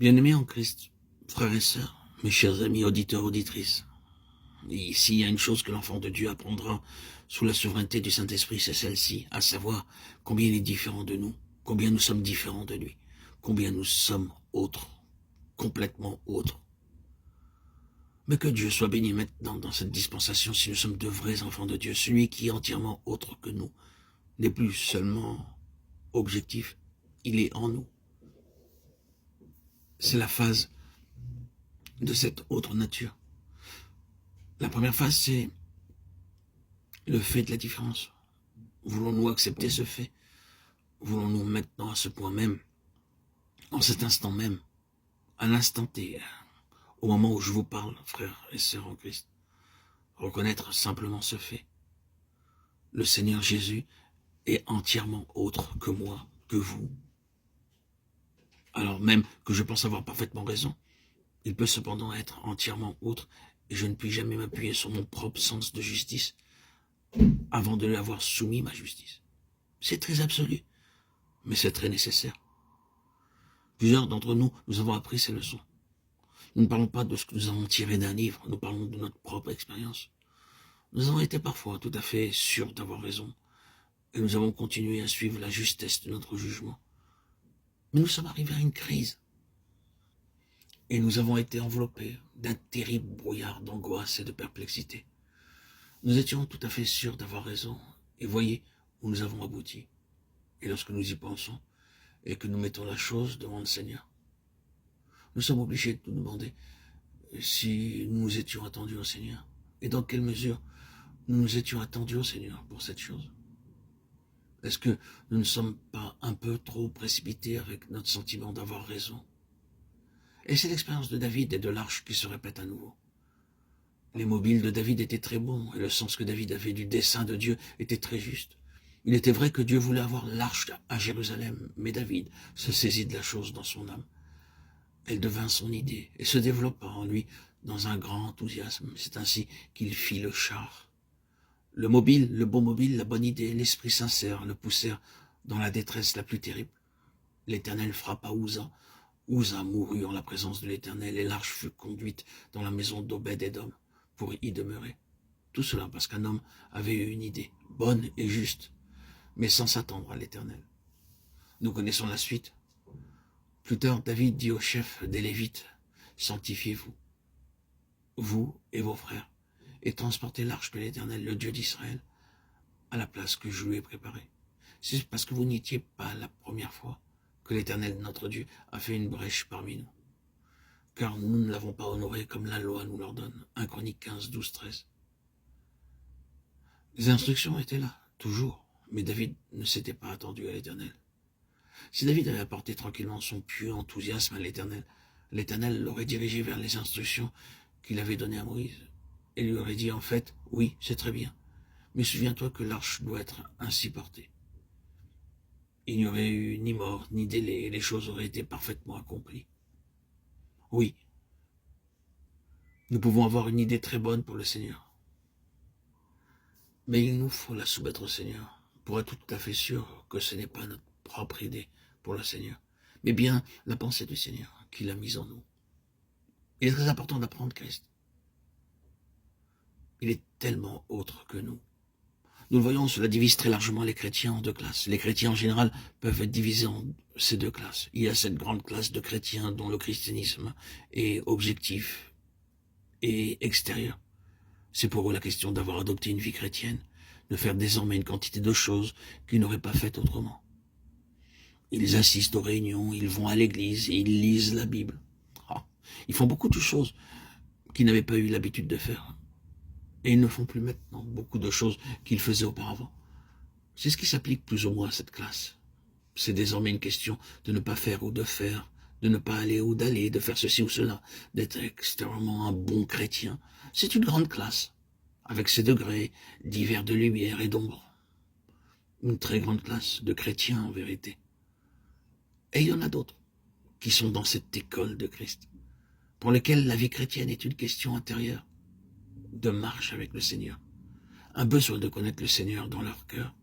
Bien-aimés en Christ, frères et sœurs, mes chers amis auditeurs, auditrices, et s'il y a une chose que l'enfant de Dieu apprendra sous la souveraineté du Saint-Esprit, c'est celle-ci, à savoir combien il est différent de nous, combien nous sommes différents de lui, combien nous sommes autres, complètement autres. Mais que Dieu soit béni maintenant dans cette dispensation si nous sommes de vrais enfants de Dieu, celui qui est entièrement autre que nous, n'est plus seulement objectif, il est en nous. C'est la phase de cette autre nature. La première phase, c'est le fait de la différence. Voulons-nous accepter ce fait? Voulons-nous maintenant, à ce point même, en cet instant même, à l'instant T, au moment où je vous parle, frères et sœurs en Christ, reconnaître simplement ce fait? Le Seigneur Jésus est entièrement autre que moi, que vous. Alors même que je pense avoir parfaitement raison, il peut cependant être entièrement autre, et je ne puis jamais m'appuyer sur mon propre sens de justice avant de lui avoir soumis ma justice. C'est très absolu, mais c'est très nécessaire. Plusieurs d'entre nous, nous avons appris ces leçons. Nous ne parlons pas de ce que nous avons tiré d'un livre, nous parlons de notre propre expérience. Nous avons été parfois tout à fait sûrs d'avoir raison, et nous avons continué à suivre la justesse de notre jugement. Mais nous sommes arrivés à une crise, et nous avons été enveloppés d'un terrible brouillard d'angoisse et de perplexité. Nous étions tout à fait sûrs d'avoir raison, et voyez où nous avons abouti. Et lorsque nous y pensons, et que nous mettons la chose devant le Seigneur, nous sommes obligés de nous demander si nous nous étions attendus au Seigneur, et dans quelle mesure nous nous étions attendus au Seigneur pour cette chose. Est-ce que nous ne sommes pas un peu trop précipités avec notre sentiment d'avoir raison? Et c'est l'expérience de David et de l'arche qui se répète à nouveau. Les mobiles de David étaient très bons, et le sens que David avait du dessein de Dieu était très juste. Il était vrai que Dieu voulait avoir l'arche à Jérusalem, mais David se saisit de la chose dans son âme. Elle devint son idée, et se développa en lui dans un grand enthousiasme. C'est ainsi qu'il fit le char. Le mobile, le bon mobile, la bonne idée, l'esprit sincère le poussèrent dans la détresse la plus terrible. L'Éternel frappa Uza. Uza mourut en la présence de l'Éternel, et l'arche fut conduite dans la maison d'Obed-Édom pour y demeurer. Tout cela parce qu'un homme avait eu une idée, bonne et juste, mais sans s'attendre à l'Éternel. Nous connaissons la suite. Plus tard, David dit au chef des Lévites, « Sanctifiez-vous, vous et vos frères, et transportez l'arche de l'Éternel, le Dieu d'Israël, à la place que je lui ai préparée. C'est parce que vous n'étiez pas la première fois que l'Éternel, notre Dieu, a fait une brèche parmi nous. Car nous ne l'avons pas honoré comme la loi nous l'ordonne. » 1 Chroniques 15, 12, 13. Les instructions étaient là, toujours, mais David ne s'était pas attendu à l'Éternel. Si David avait apporté tranquillement son pieux enthousiasme à l'Éternel, l'Éternel l'aurait dirigé vers les instructions qu'il avait données à Moïse, et lui aurait dit en fait, oui, c'est très bien, mais souviens-toi que l'arche doit être ainsi portée. Il n'y aurait eu ni mort, ni délai, et les choses auraient été parfaitement accomplies. Oui, nous pouvons avoir une idée très bonne pour le Seigneur, mais il nous faut la soumettre au Seigneur, pour être tout à fait sûr que ce n'est pas notre propre idée pour le Seigneur, mais bien la pensée du Seigneur qu'il a mise en nous. Il est très important d'apprendre Christ. Il est tellement autre que nous. Nous le voyons, cela divise très largement les chrétiens en deux classes. Les chrétiens en général peuvent être divisés en ces deux classes. Il y a cette grande classe de chrétiens dont le christianisme est objectif et extérieur. C'est pour eux la question d'avoir adopté une vie chrétienne, de faire désormais une quantité de choses qu'ils n'auraient pas faites autrement. Ils assistent aux réunions, ils vont à l'église et ils lisent la Bible. Ils font beaucoup de choses qu'ils n'avaient pas eu l'habitude de faire. Et ils ne font plus maintenant beaucoup de choses qu'ils faisaient auparavant. C'est ce qui s'applique plus ou moins à cette classe. C'est désormais une question de ne pas faire ou de faire, de ne pas aller ou d'aller, de faire ceci ou cela, d'être extrêmement un bon chrétien. C'est une grande classe, avec ses degrés divers de lumière et d'ombre. Une très grande classe de chrétiens en vérité. Et il y en a d'autres qui sont dans cette école de Christ, pour lesquels la vie chrétienne est une question intérieure, de marche avec le Seigneur, un besoin de connaître le Seigneur dans leur cœur,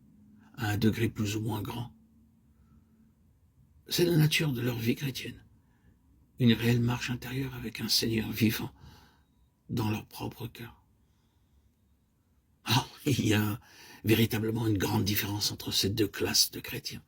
à un degré plus ou moins grand. C'est la nature de leur vie chrétienne. une réelle marche intérieure avec un Seigneur vivant dans leur propre cœur. Ah, il y a véritablement une grande différence entre ces deux classes de chrétiens.